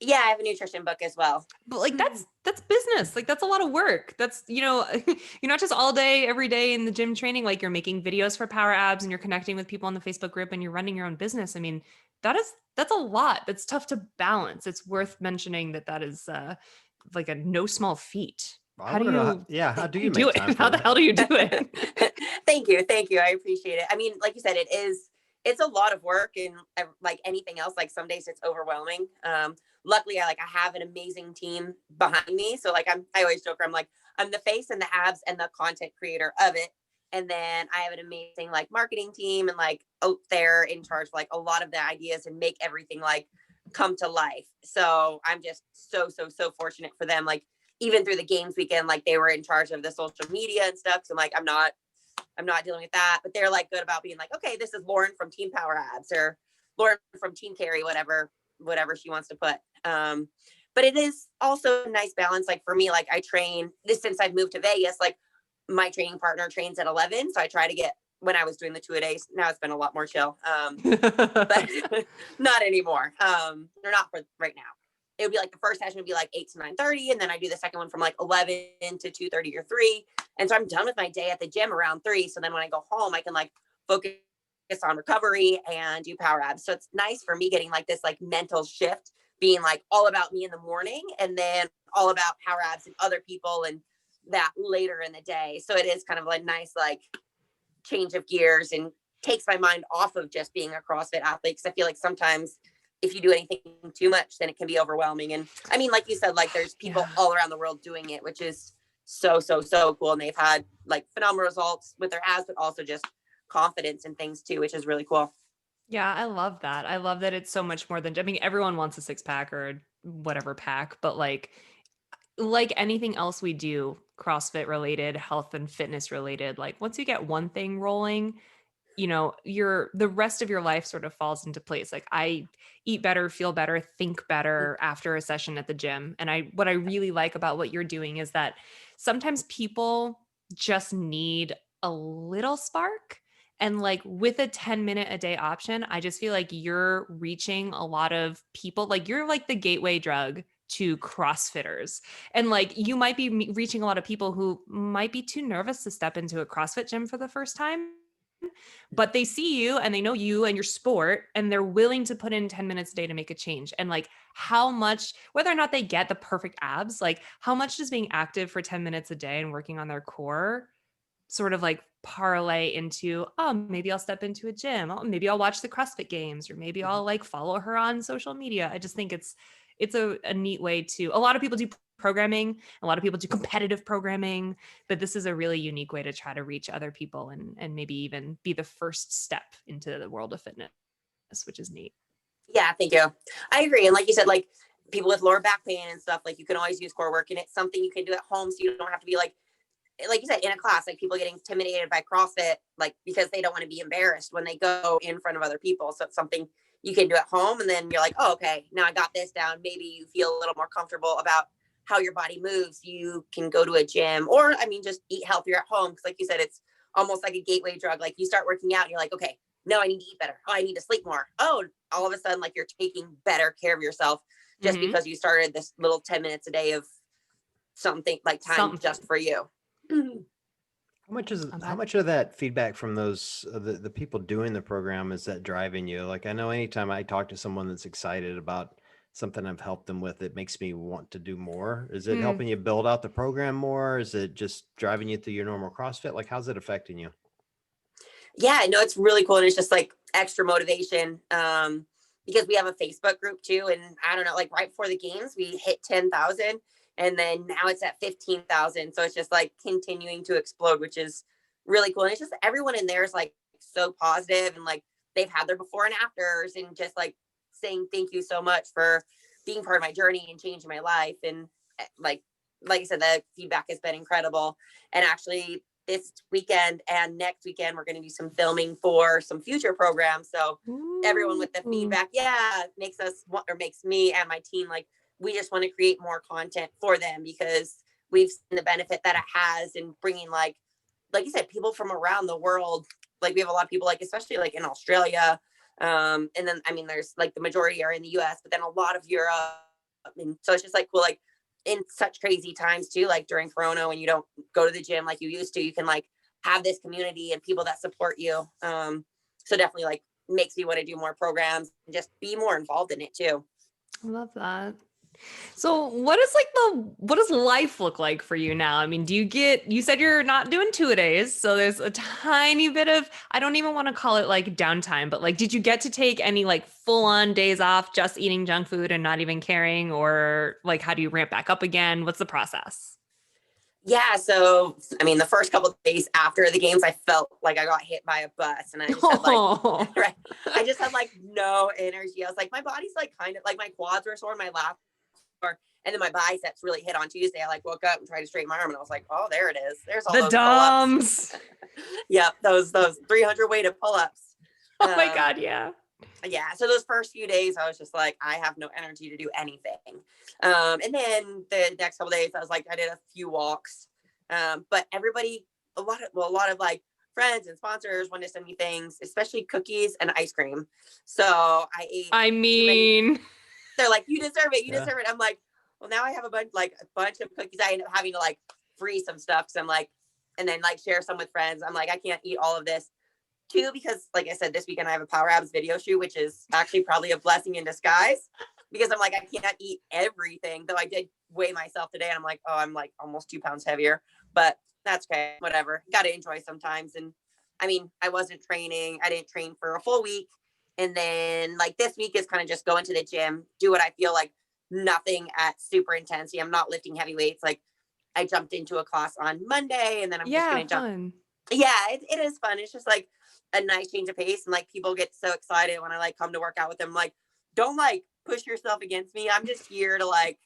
Yeah, I have a nutrition book as well. But like that's business. Like that's a lot of work. That's, you know, you're not just all day, every day in the gym training, like you're making videos for power abs and you're connecting with people on the Facebook group and you're running your own business. I mean, that's a lot. That's tough to balance. It's worth mentioning that is like a no small feat. I How do wanna know you how do you do make it? time How for the that? hell do you do it? Thank you. I appreciate it. I mean, like you said, it's a lot of work, and like anything else, like some days it's overwhelming. Luckily I have an amazing team behind me. So like I always joke, I'm like, I'm the face and the abs and the content creator of it. And then I have an amazing like marketing team, and like, oh, they're in charge of like a lot of the ideas and make everything like come to life. So I'm just so fortunate for them. Like even through the games weekend, like they were in charge of the social media and stuff. So like I'm not dealing with that, but they're like good about being like, okay, this is Lauren from Team Power Abs or Lauren from Team Kari, whatever she wants to put. But it is also a nice balance. Like for me, like I train this since I've moved to Vegas, like my training partner trains at 11. So I try to get, when I was doing the 2-a-days, now it's been a lot more chill. But not anymore. They're not for right now. It would be like the first session would be like 8 to 9:30. And then I do the second one from like 11 to 2:30 or 3. And so I'm done with my day at the gym around 3. So then when I go home, I can like focus on recovery and do power abs. So it's nice for me getting like this like mental shift, being like all about me in the morning and then all about power abs and other people and that later in the day. So it is kind of like nice, like change of gears, and takes my mind off of just being a CrossFit athlete. Cause I feel like sometimes if you do anything too much, then it can be overwhelming. And I mean, like you said, like there's people all around the world doing it, which is so cool. And they've had like phenomenal results with their abs, but also just confidence and things too, which is really cool. Yeah, I love that. I love that it's so much more than, I mean, everyone wants a six pack or whatever pack, but like anything else we do, CrossFit related, health and fitness related, like once you get one thing rolling, you know, the rest of your life sort of falls into place. Like I eat better, feel better, think better after a session at the gym. And what I really like about what you're doing is that sometimes people just need a little spark. And like with a 10-minute a day option, I just feel like you're reaching a lot of people. Like you're like the gateway drug to CrossFitters. And like you might be reaching a lot of people who might be too nervous to step into a CrossFit gym for the first time, but they see you and they know you and your sport, and they're willing to put in 10 minutes a day to make a change. And like how much, whether or not they get the perfect abs, like how much does being active for 10 minutes a day and working on their core sort of like parlay into, oh, maybe I'll step into a gym. Oh, maybe I'll watch the CrossFit Games, or maybe I'll like follow her on social media. I just think it's a neat way to, a lot of people do programming, a lot of people do competitive programming, but this is a really unique way to try to reach other people and maybe even be the first step into the world of fitness, which is neat. Yeah, thank you. I agree. And like you said, like people with lower back pain and stuff, like you can always use core work, and it's something you can do at home. So you don't have to be like you said, in a class, like people getting intimidated by CrossFit, like because they don't want to be embarrassed when they go in front of other people. So it's something you can do at home. And then you're like, oh, okay, now I got this down. Maybe you feel a little more comfortable about how your body moves. You can go to a gym, or I mean, just eat healthier at home. Cause like you said, it's almost like a gateway drug. Like you start working out and you're like, okay, no, I need to eat better. Oh, I need to sleep more. Oh, all of a sudden, like you're taking better care of yourself just because you started this little 10 minutes a day of something like time just for you. How much of that feedback from those the people doing the program is that driving you? Like I know anytime I talk to someone that's excited about something I've helped them with, it makes me want to do more. Is it helping you build out the program more? Is it just driving you through your normal CrossFit? Like how's it affecting you? Yeah, no, it's really cool. And it's just like extra motivation. Because we have a Facebook group too. And I don't know, like right before the games, we hit 10,000, and then now it's at 15,000. So it's just like continuing to explode, which is really cool. And it's just everyone in there is like so positive, and like they've had their before and afters, and just like saying thank you so much for being part of my journey and changing my life. And like I said, the feedback has been incredible. And actually this weekend and next weekend, we're going to do some filming for some future programs. So everyone with the feedback, makes me and my team, like, we just want to create more content for them, because we've seen the benefit that it has in bringing, like you said, people from around the world. Like we have a lot of people, like, especially like in Australia. And then, I mean, there's like the majority are in the US, but then a lot of Europe. And so it's just like cool, like, in such crazy times too, like during Corona, when you don't go to the gym like you used to, you can like have this community and people that support you. So definitely like makes me want to do more programs and just be more involved in it too. I love that. So what does life look like for you now? I mean, you said you're not doing 2-a-days, so there's a tiny bit of, I don't even want to call it like downtime, but like, did you get to take any like full on days off, just eating junk food and not even caring? Or like, how do you ramp back up again? What's the process? Yeah. So, I mean, the first couple of days after the games, I felt like I got hit by a bus and I just had like, right. I just had like no energy. I was like, my body's like kind of like my quads were sore, my lap sore, and then my biceps really hit on Tuesday. I like woke up and tried to straighten my arm and I was like, oh, there it is. There's all The those DOMs. pull-ups. Yep. Those 300 weighted pull-ups. Oh my God. Yeah. Yeah. So those first few days, I was just like, I have no energy to do anything. And then the next couple of days, I was like, I did a few walks. But everybody, a lot of like friends and sponsors wanted to send me things, especially cookies and ice cream. So I ate. I mean, they're like, you deserve it. You deserve it. I'm like, well, now I have a bunch of cookies. I end up having to like freeze some stuff. So I'm like, and then like share some with friends. I'm like, I can't eat all of this. Too, because like I said, this weekend I have a Power Abs video shoot, which is actually probably a blessing in disguise because I'm like, I can't eat everything, though I did weigh myself today and I'm like, oh, I'm like almost 2 pounds heavier, but that's okay. Whatever. Got to enjoy sometimes. And I mean, I wasn't training. I didn't train for a full week. And then like this week is kind of just going to the gym, do what I feel like, nothing at super intensity. I'm not lifting heavy weights. Like I jumped into a class on Monday and then I'm just going to jump. Yeah, it is fun. It's just like a nice change of pace. And like people get so excited when I like come to work out with them. Like, don't like push yourself against me. I'm just here to like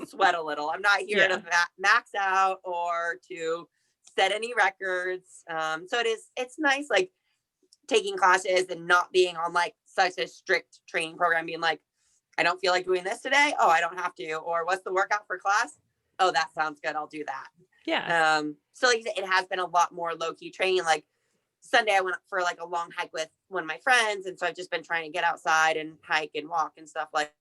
sweat a little. I'm not here to max out or to set any records. So it's nice like taking classes and not being on like such a strict training program, being like, I don't feel like doing this today. Oh, I don't have to. Or what's the workout for class? Oh, that sounds good. I'll do that. Yeah. So like it has been a lot more low-key training. Like Sunday I went for like a long hike with one of my friends. And so I've just been trying to get outside and hike and walk and stuff like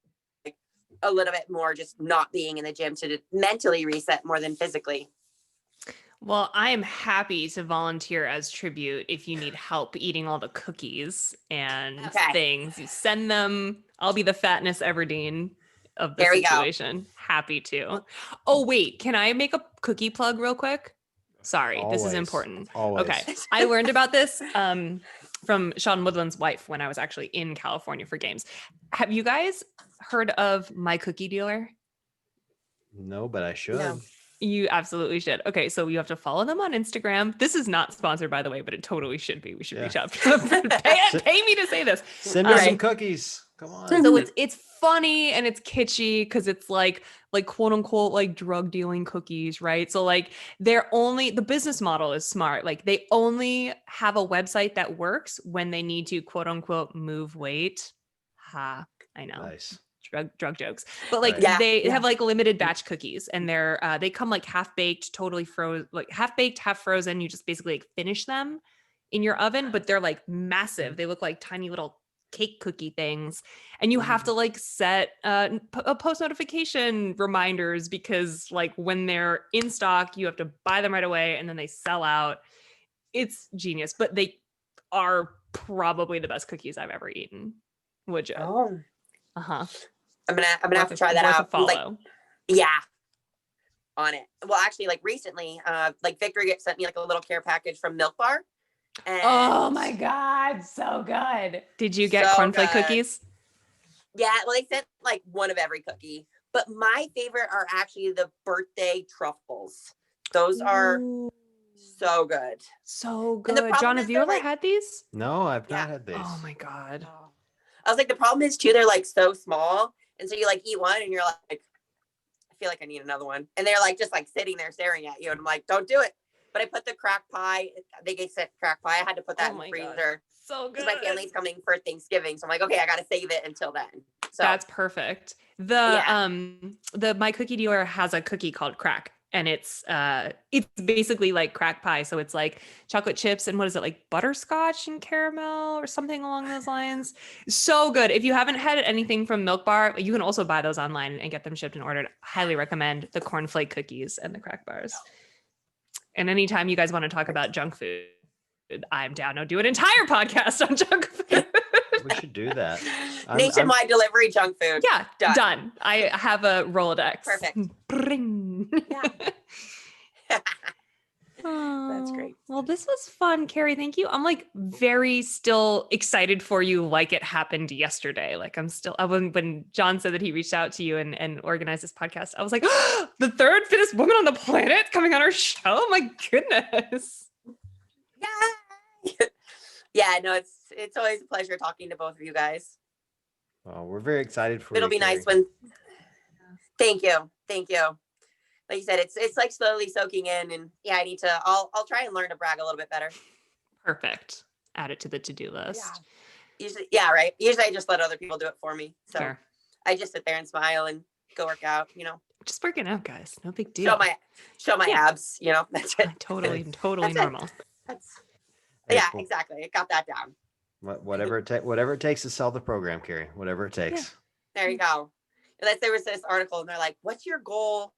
a little bit more, just not being in the gym to mentally reset more than physically. Well, I am happy to volunteer as tribute if you need help eating all the cookies and things. You send them. I'll be the fatness Everdeen of the situation. Happy to. Oh, wait. Can I make a cookie plug real quick? Sorry, Always. This is important. Always. Okay. I learned about this from Sean Woodland's wife when I was actually in California for games. Have you guys heard of My Cookie Dealer? No, but I should. No. You absolutely should. Okay, so you have to follow them on Instagram. This is not sponsored, by the way, but it totally should be. We should reach out to them. Pay me to say this. Send me some cookies. Come on. So it's funny and it's kitschy because it's like quote unquote like drug dealing cookies, right? So like the business model is smart. Like they only have a website that works when they need to quote unquote move weight. I know. Nice. Drug jokes, but like they have like limited batch cookies and they come like half baked, totally frozen, like half baked, half frozen. You just basically like finish them in your oven, but they're like massive. They look like tiny little cake cookie things. And you have to like set a post notification reminders because like when they're in stock, you have to buy them right away and then they sell out. It's genius, but they are probably the best cookies I've ever eaten. Would you? Oh. Uh-huh. I'm gonna have to try that out. Follow. Like, on it. Well, actually, like recently, like Victor sent me like a little care package from Milk Bar. And oh my God, so good. Did you get cornflake cookies? Yeah, well, they sent like one of every cookie, but my favorite are actually the birthday truffles. Those are so good. So good. John, have you ever had these? No, I've not had these. Oh my God. I was like, the problem is too, they're like so small. And so you like eat one and you're like, I feel like I need another one. And they're like, just like sitting there staring at you. And I'm like, don't do it. But I put the crack pie, they sent crack pie. I had to put that in the freezer. God. So good. Because my family's coming for Thanksgiving. So I'm like, okay, I got to save it until then. So that's perfect. The My Cookie Dealer has a cookie called Crack. And it's basically like crack pie. So it's like chocolate chips and what is it, like butterscotch and caramel or something along those lines. So good. If you haven't had anything from Milk Bar, you can also buy those online and get them shipped and ordered. Highly recommend the cornflake cookies and the crack bars. And anytime you guys want to talk about junk food, I'm down. I'll do an entire podcast on junk food. We should do that. Nationwide delivery junk food. Yeah, done. I have a Rolodex. Perfect. Bring. Yeah. That's Oh, great. well, this was fun, Kari. Thank you. I'm like very still excited for you, like it happened yesterday. Like I'm still when John said that he reached out to you and organized this podcast, I was like, the third fittest woman on the planet coming on our show. My goodness. Yeah. Yeah, no, it's always a pleasure talking to both of you guys. Well, we're very excited for It'll you, be nice Kari. when thank you. Like you said, it's like slowly soaking in, and yeah, I'll try and learn to brag a little bit better. Perfect. Add it to the to-do list. Usually, yeah, right. Usually I just let other people do it for me. So Fair. I just sit there and smile and go work out, Just working out, guys. No big deal. show my Yeah. abs, that's it. Totally That's it. normal. Hey, Yeah, cool. exactly. I got that down. Whatever it takes to sell the program, Kari. Whatever it takes. There you go. And there was this article and they're like, what's your goal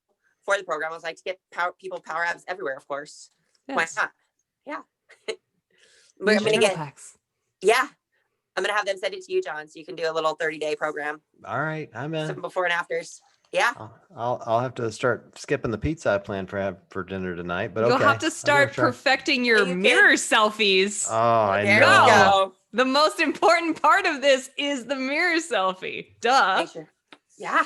for the program? I was like, to get people power abs everywhere, of course. Yes. Why not? Yeah. But I'm going to get, I'm going to have them send it to you, John, so you can do a little 30-day program. All right, I'm in. Some before and afters. Yeah. I'll have to start skipping the pizza I planned for dinner tonight. But You'll okay, have to start perfecting your You can. mirror selfies. Oh, I There know. you go. The most important part of this is the mirror selfie. Duh. Make sure. Yeah.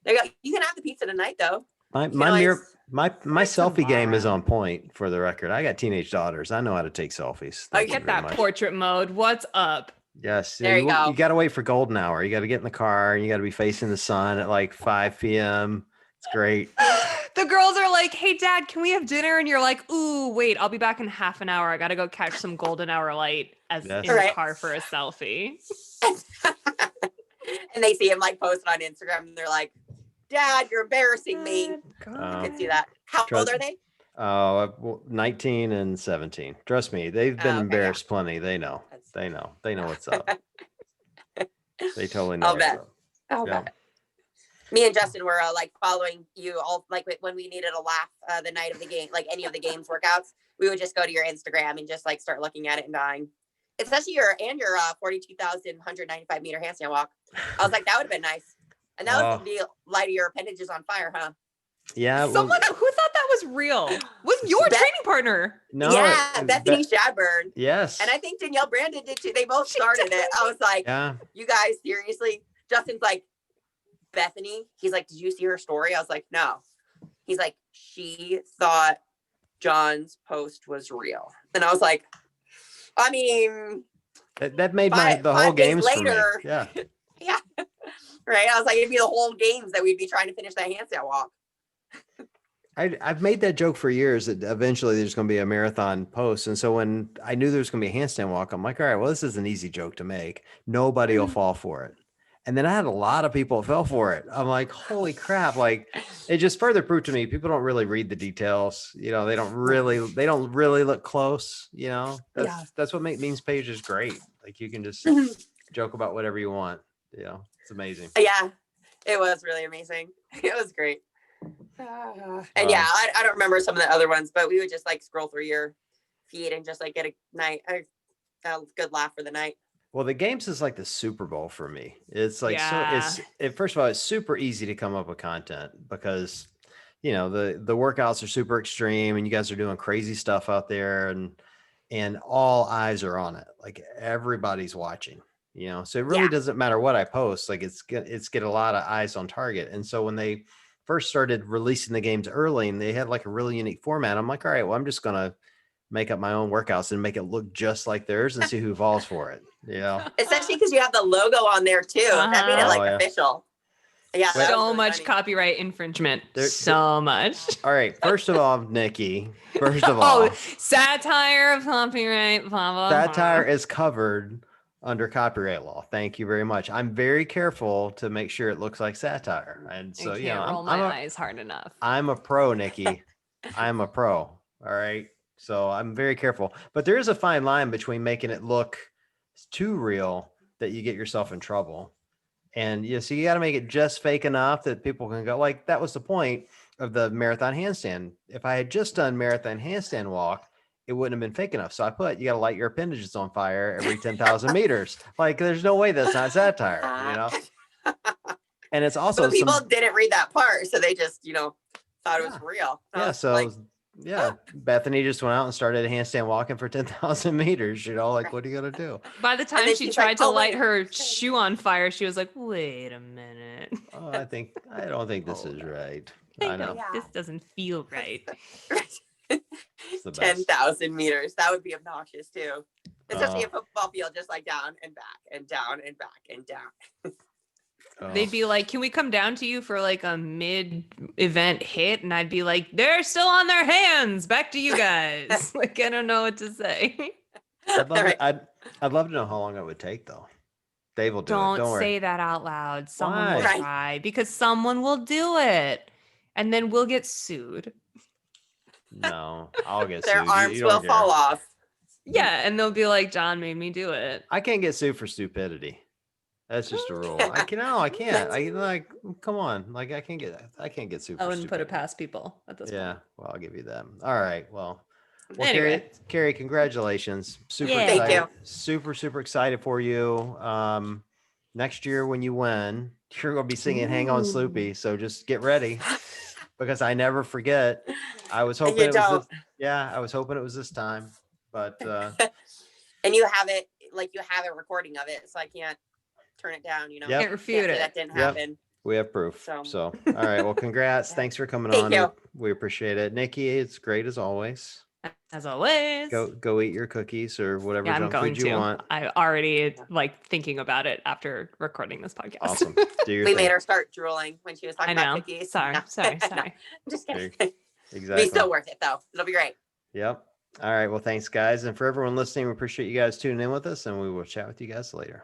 There you go. You can have the pizza tonight, though. My You can always- mirror, my selfie game is tomorrow. on point for the record. I got teenage daughters. I know how to take selfies. Oh, Thank you Get very that much. portrait mode. What's up? Yes. There you go. You got to wait for golden hour. You got to get in the car and you got to be facing the sun at like 5 p.m. It's great. The girls are like, hey, Dad, can we have dinner? And you're like, ooh, wait, I'll be back in half an hour. I got to go catch some golden hour light Yes. in the Right. car for a selfie. And they see him posted on Instagram and they're like, Dad, you're embarrassing me. I can see that. How old are they? Oh, 19 and 17. Trust me, they've been Okay, embarrassed plenty. They know. That's- They know what's up. They totally know I'll what's bet. up. Oh, Yeah. bet. Me and Justin were following you all, when we needed a laugh the night of the game, any of the games workouts, we would just go to your Instagram and just start looking at it and dying. Especially your 42,195 meter handstand walk. I was like, that would have been nice. And that was the deal. Light of your appendages on fire, huh? Yeah. well, Someone who thought that was real was your Beth- training partner. no, Yeah, Bethany Shadburn. yes. And I think Danielle Brandon did too. They both started it. I was like, yeah. you guys, seriously? Justin's like, Bethany? He's like, did you see her story? I was like, no. He's like, she thought John's post was real. And I was like, I mean, That made the five whole days games for me. later. Yeah. yeah. Right. I was like, it'd be the whole games that we'd be trying to finish that handstand walk. I've made that joke for years that eventually there's going to be a marathon post. And so when I knew there was going to be a handstand walk, I'm like, all right, well, this is an easy joke to make. Nobody will fall for it. And then I had a lot of people that fell for it. I'm like, holy crap. It just further proved to me, people don't really read the details. They don't really look close. That's what makes memes pages great. You can just joke about whatever you want. It's amazing. Yeah, it was really amazing. It was great. And yeah, I don't remember some of the other ones, but we would just scroll through your feed and just get a good laugh for the night. Well, the games is like the Super Bowl for me. It's Yeah. first of all, it's super easy to come up with content because, the workouts are super extreme and you guys are doing crazy stuff out there and all eyes are on it. Everybody's watching, so it really doesn't matter what I post. It's get a lot of eyes on target. And so when they first started releasing the games early and they had a really unique format, I'm like, all right, well, I'm just going to make up my own workouts and make it look just like theirs and see who falls for it. Especially because you have the logo on there too. That made it official. Yeah. that was So really much funny. copyright infringement. There- So much. All right. First of all, Nikki, first of all, Satire, copyright, blah, blah, blah. satire is covered under copyright law. Thank you very much. I'm very careful to make sure it looks like satire. And so, I can't roll my eyes hard enough. I'm a pro, Nikki. I'm a pro. All right. So I'm very careful, but there is a fine line between making it look too real that you get yourself in trouble. And so you got to make it just fake enough that people can go that was the point of the marathon handstand. If I had just done marathon handstand walk it wouldn't have been fake enough. So I put, you got to light your appendages on fire every 10,000 meters. Like, there's no way that's not satire, you know? And it's also But people didn't read that part, so they just, thought it was real. yeah. So yeah, Bethany just went out and started handstand walking for 10,000 meters, like, what are you going to do? By the time then she she's tried like, to "Oh, light wait, her it's shoe on fire, she was like, wait a minute. Oh, I don't think this is right. I know. Yeah. This doesn't feel right. It's the best. 10,000 meters. That would be obnoxious too. Especially a football field, just like down and back and down and back and down. Oh. They'd be like, can we come down to you for like a mid-event hit? And I'd be like, they're still on their hands. Back to you guys. Like, I don't know what to say. I'd love to know how long it would take though. Dave will do it. Don't Don't worry. say that out loud. Someone will Why? try because someone will do it. And then we'll get sued. No, I'll get Their sued. arms don't will care. fall off. Yeah. And they'll be like, John made me do it. I can't get sued for stupidity. That's just a rule. I can't. I like, come on. Like, I can't get sued. I for wouldn't put it stupidity. past people at this Yeah. point. Well, I'll give you that. All right. Well, Anyway. Kari, congratulations. Super Yeah. excited. Thank you. Super, super excited for you. Next year when you win, you're going to be singing Hang On Sloopy. So just get ready because I never forget. I was hoping it was I was hoping it was this time, but And you have it, you have a recording of it, so I can't turn it down, Yep. Can't refute say it. that didn't Yep. happen. we have proof. So, all right. Well, congrats. Thanks for coming Thank on. you. We appreciate it. Nikki, it's great as always. As always. Go eat your cookies or whatever Yeah, I'm junk going food you to. want. I already thinking about it after recording this podcast. Awesome. Do your We thing. made her start drooling when she was I talking know. about cookies. Sorry. No. Sorry. No, I'm just kidding. Exactly. Be so worth it though. It'll be great. Yep. All right. Well, thanks, guys. And for everyone listening, we appreciate you guys tuning in with us, and we will chat with you guys later.